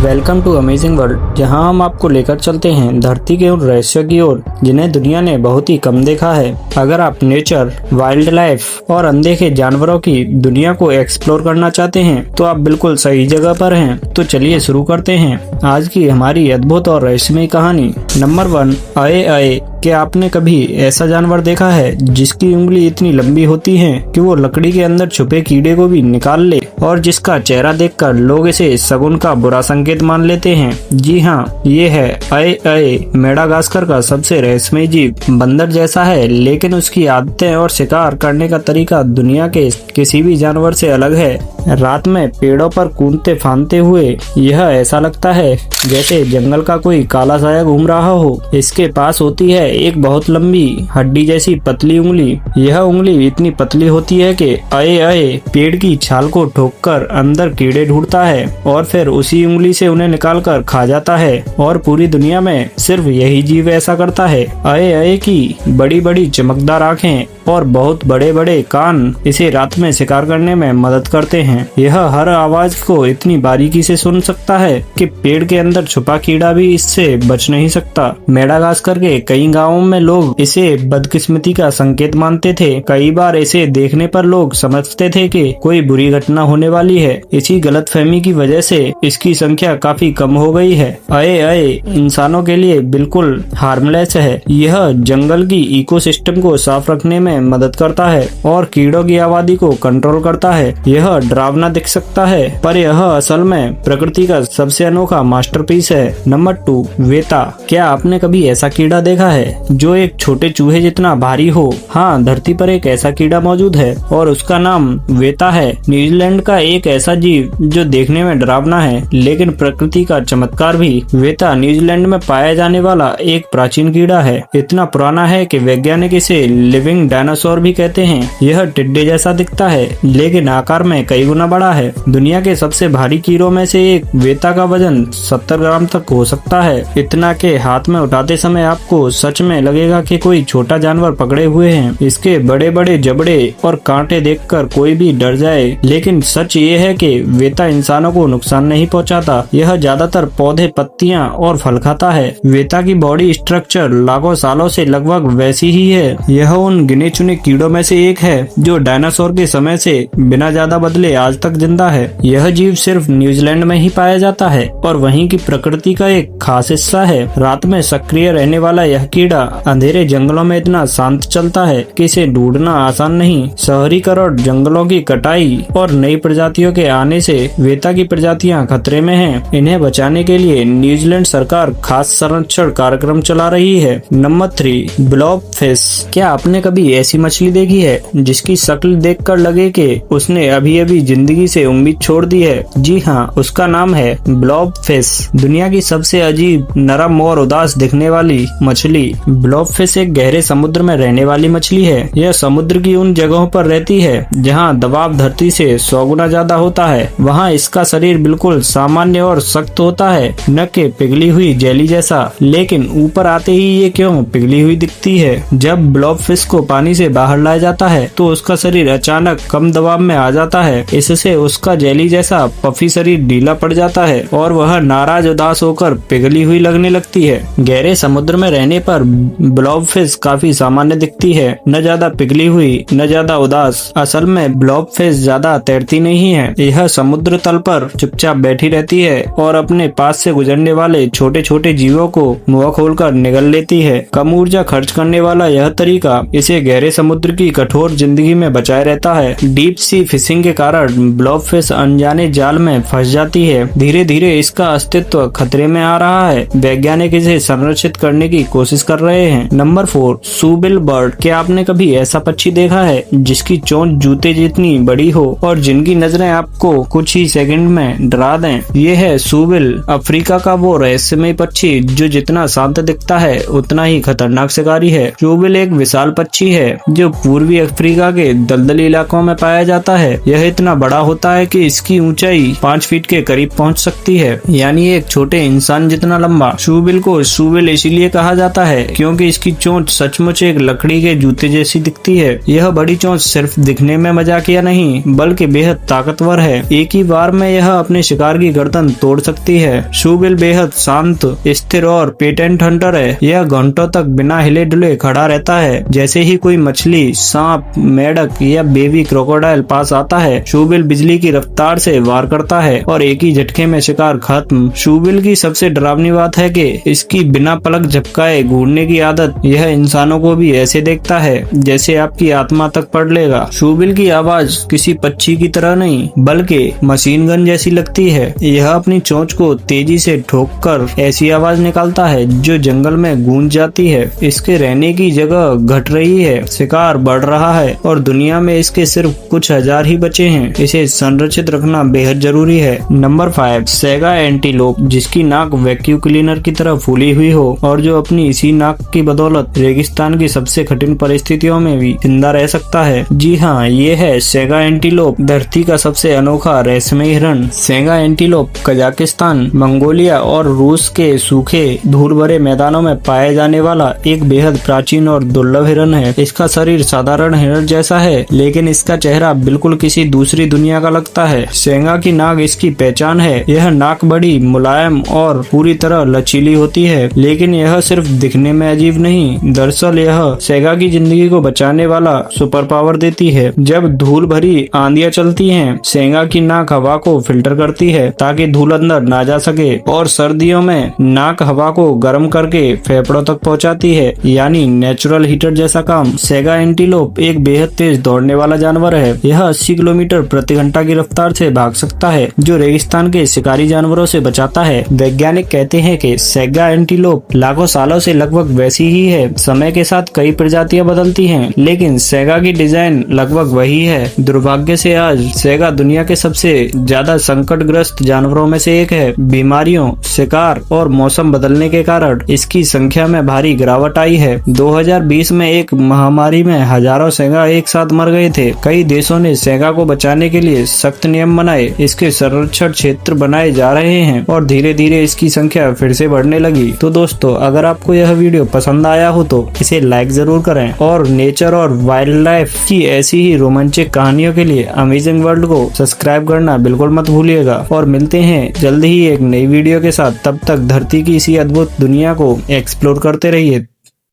Welcome to amazing world, जहां हम आपको लेकर चलते हैं धरती के उन रहस्यों की ओर जिन्हें दुनिया ने बहुत ही कम देखा है। अगर आप नेचर, वाइल्ड लाइफ और अनदेखे जानवरों की दुनिया को एक्सप्लोर करना चाहते हैं तो आप बिल्कुल सही जगह पर हैं। तो चलिए शुरू करते हैं आज की हमारी अद्भुत और रहस्यमयी कहानी। नंबर 1, अये अये। क्या आपने कभी ऐसा जानवर देखा है जिसकी उंगली इतनी लंबी होती है कि वो लकड़ी के अंदर छुपे कीड़े को भी निकाल ले, और जिसका चेहरा देखकर लोग इसे शगुन का बुरा संकेत मान लेते हैं? जी हाँ, ये है अये अये, मेडागास्कर का सबसे रहस्यमय जीव। बंदर जैसा है, लेकिन उसकी आदतें और शिकार करने का तरीका दुनिया के किसी भी जानवर से अलग है। रात में पेड़ों पर कूदते फांदते हुए यह ऐसा लगता है जैसे जंगल का कोई काला साया घूम रहा हो। इसके पास होती है एक बहुत लंबी हड्डी जैसी पतली उंगली। यह उंगली इतनी पतली होती है कि अये अये पेड़ की छाल को ठोककर अंदर कीड़े ढूंढता है और फिर उसी उंगली से उन्हें निकालकर खा जाता है। और पूरी दुनिया में सिर्फ यही जीव ऐसा करता है। अये अये की बड़ी बड़ी चमकदार आँखें और बहुत बड़े बड़े कान इसे रात में शिकार करने में मदद करते हैं। यह हर आवाज को इतनी बारीकी से सुन सकता है कि पेड़ के अंदर छुपा कीड़ा भी इससे बच नहीं सकता। मेडागास्कर के कई गांवों में लोग इसे बदकिस्मती का संकेत मानते थे। कई बार इसे देखने पर लोग समझते थे कि कोई बुरी घटना होने वाली है। इसी गलतफहमी की वजह से इसकी संख्या काफी कम हो गई है। अये अये इंसानों के लिए बिल्कुल हार्मलेस है। यह जंगल की इकोसिस्टम को साफ रखने में मदद करता है और कीड़ों की आबादी को कंट्रोल करता है। यह डरावना दिख सकता है, पर यह असल में प्रकृति का सबसे अनोखा मास्टरपीस है। नंबर 2, वेता। क्या आपने कभी ऐसा कीड़ा देखा है जो एक छोटे चूहे जितना भारी हो? हाँ, धरती पर एक ऐसा कीड़ा मौजूद है और उसका नाम वेता है। न्यूजीलैंड का एक ऐसा जीव जो देखने में डरावना है लेकिन प्रकृति का चमत्कार भी। वेता न्यूजीलैंड में पाया जाने वाला एक प्राचीन कीड़ा है। इतना पुराना है कि वैज्ञानिक इसे लिविंग डायनासोर भी कहते हैं। यह टिड्डे जैसा दिखता है लेकिन आकार में कई गुना बड़ा है। दुनिया के सबसे भारी कीड़ों में से एक वेता का वजन 70 ग्राम तक हो सकता है। इतना के हाथ में उठाते समय आपको सच में लगेगा कि कोई छोटा जानवर पकड़े हुए हैं। इसके बड़े बड़े जबड़े और कांटे देखकर कोई भी डर जाए, लेकिन सच ये है कि वेता इंसानों को नुकसान नहीं पहुंचाता। यह ज्यादातर पौधे, पत्तियां और फल खाता है। वेता की बॉडी स्ट्रक्चर लाखों सालों से लगभग वैसी ही है। यह उन गिने चुने कीड़ों में से एक है जो डायनासोर के समय से बिना ज्यादा बदले आज तक जिंदा है। यह जीव सिर्फ न्यूजीलैंड में ही पाया जाता है और वहीं की प्रकृति का एक खास हिस्सा है। रात में सक्रिय रहने वाला यह कीड़ा अंधेरे जंगलों में इतना शांत चलता है कि इसे ढूंढना आसान नहीं। शहरीकरण, जंगलों की कटाई और नई प्रजातियों के आने से वेता की प्रजातियां खतरे में हैं। इन्हें बचाने के लिए न्यूजीलैंड सरकार खास संरक्षण कार्यक्रम चला रही है। Number 3, blob fish. क्या आपने कभी ऐसी मछली देखी है जिसकी शक्ल देखकर लगे कि उसने अभी अभी जिंदगी से उम्मीद छोड़ दी है? जी हाँ, उसका नाम है ब्लॉब फिश। दुनिया की सबसे अजीब, नरम और उदास दिखने वाली मछली। ब्लॉब फिश एक गहरे समुद्र में रहने वाली मछली है। यह समुद्र की उन जगहों पर रहती है जहाँ दबाव धरती से 100 गुना ज्यादा होता है। वहाँ इसका शरीर बिल्कुल सामान्य और सख्त होता है, न कि पिघली हुई जेली जैसा। लेकिन ऊपर आते ही ये क्यों पिघली हुई दिखती है? जब ब्लॉब फिश को पानी से बाहर लाया जाता है तो उसका शरीर अचानक कम दबाव में आ जाता है। इससे उसका जेली जैसा पफी शरीर ढीला पड़ जाता है और वह नाराज, उदास होकर पिघली हुई लगने लगती है। गहरे समुद्र में रहने पर ब्लॉब फिश काफी सामान्य दिखती है, न ज्यादा पिघली हुई न ज्यादा उदास। असल में ब्लॉब फिश ज्यादा तैरती नहीं है। यह समुद्र तल पर चुपचाप बैठी रहती है और अपने पास से गुजरने वाले छोटे छोटे जीवों को मुंह खोलकर निगल लेती है। कम ऊर्जा खर्च करने वाला यह तरीका इसे गहरे समुद्र की कठोर जिंदगी में बचाए रहता है। डीप सी फिशिंग के कारण ब्लॉब फिश अनजाने जाल में फंस जाती है। धीरे धीरे इसका अस्तित्व खतरे में आ रहा है। वैज्ञानिक इसे संरक्षित करने की कोशिश कर रहे हैं। Number 4, shoebill bird. क्या आपने कभी ऐसा पक्षी देखा है जिसकी चोंच जूते जितनी बड़ी हो और जिनकी नजरें आपको कुछ ही सेकंड में डरा दें? ये है शूबिल, अफ्रीका का वो रहस्यमय पक्षी जो जितना शांत दिखता है उतना ही खतरनाक शिकारी है। शूबिल एक विशाल पक्षी है है जो पूर्वी अफ्रीका के दलदली इलाकों में पाया जाता है। यह इतना बड़ा होता है कि इसकी ऊंचाई 5 फीट के करीब पहुंच सकती है, यानी एक छोटे इंसान जितना लंबा। शूबिल को शूबिल इसीलिए कहा जाता है क्योंकि इसकी चोंच सचमुच एक लकड़ी के जूते जैसी दिखती है। यह बड़ी चोंच सिर्फ दिखने में मजाकिया नहीं बल्कि बेहद ताकतवर है। एक ही बार में यह अपने शिकार की गर्दन तोड़ सकती है। शूबिल बेहद शांत, स्थिर और पेटेंट हंटर है। यह घंटों तक बिना हिले डुले खड़ा रहता है। जैसे ही कोई मछली, सांप, मेढक या बेबी क्रोकोडाइल पास आता है, शूबिल बिजली की रफ्तार से वार करता है और एक ही झटके में शिकार खत्म। शूबिल की सबसे डरावनी बात है कि इसकी बिना पलक झपकाए घूरने की आदत। यह इंसानों को भी ऐसे देखता है जैसे आपकी आत्मा तक पढ़ लेगा। शूबिल की आवाज किसी पक्षी की तरह नहीं बल्कि मशीन गन जैसी लगती है। यह अपनी चोंच को तेजी से ठोककर ऐसी आवाज निकालता है जो जंगल में गूंज जाती है। इसके रहने की जगह घट रही है, शिकार बढ़ रहा है और दुनिया में इसके सिर्फ कुछ हजार ही बचे हैं। इसे संरक्षित रखना बेहद जरूरी है। नंबर 5, सेगा एंटीलोप, जिसकी नाक वैक्यूम क्लीनर की तरह फूली हुई हो और जो अपनी इसी नाक की बदौलत रेगिस्तान की सबसे कठिन परिस्थितियों में भी जिंदा रह सकता है। जी हाँ, ये है सेगा एंटीलोप, धरती का सबसे अनोखा रहस्यमय हिरण। सेगा एंटीलोप कजाकिस्तान, मंगोलिया और रूस के सूखे धूल भरे मैदानों में पाए जाने वाला एक बेहद प्राचीन और दुर्लभ हिरण है। इसका शरीर साधारण हिरण जैसा है लेकिन इसका चेहरा बिल्कुल किसी दूसरी दुनिया का लगता है। सेगा की नाक इसकी पहचान है। यह नाक बड़ी, मुलायम और पूरी तरह लचीली होती है, लेकिन यह सिर्फ दिखने में अजीब नहीं, दरअसल यह सेगा की जिंदगी को बचाने वाला सुपर पावर देती है। जब धूल भरी आंधियां चलती हैं, सेगा की नाक हवा को फिल्टर करती है ताकि धूल अंदर ना जा सके और सर्दियों में नाक हवा को गर्म करके फेफड़ों तक पहुंचाती है, यानी नेचुरल हीटर जैसा काम। सेगा एंटीलोप एक बेहद तेज दौड़ने वाला जानवर है। यह 80 किलोमीटर प्रति घंटा की रफ्तार से भाग सकता है जो रेगिस्तान के शिकारी जानवरों से बचाता है। वैज्ञानिक कहते हैं कि सेगा एंटीलोप लाखों सालों से लगभग वैसी ही है। समय के साथ कई प्रजातियां बदलती हैं, लेकिन सेगा की डिजाइन लगभग वही है। दुर्भाग्य से आज सेगा दुनिया के सबसे ज्यादा संकटग्रस्त जानवरों में से एक है। बीमारियों, शिकार और मौसम बदलने के कारण इसकी संख्या में भारी गिरावट आई है। 2020 में एक महामारी में हजारों सेगा एक साथ मर गए थे। कई देशों ने सेगा को बचाने के लिए सख्त नियम बनाए, इसके संरक्षण क्षेत्र बनाए जा रहे हैं और धीरे धीरे इसकी संख्या फिर से बढ़ने लगी। तो दोस्तों, अगर आपको यह वीडियो पसंद आया हो तो इसे लाइक जरूर करें और नेचर और वाइल्ड लाइफ की ऐसी ही रोमांचक कहानियों के लिए अमेजिंग वर्ल्ड को सब्सक्राइब करना बिल्कुल मत भूलिएगा। और मिलते हैं जल्द ही एक नई वीडियो के साथ। तब तक धरती की इसी अद्भुत दुनिया को एक्सप्लोर करते रहिए।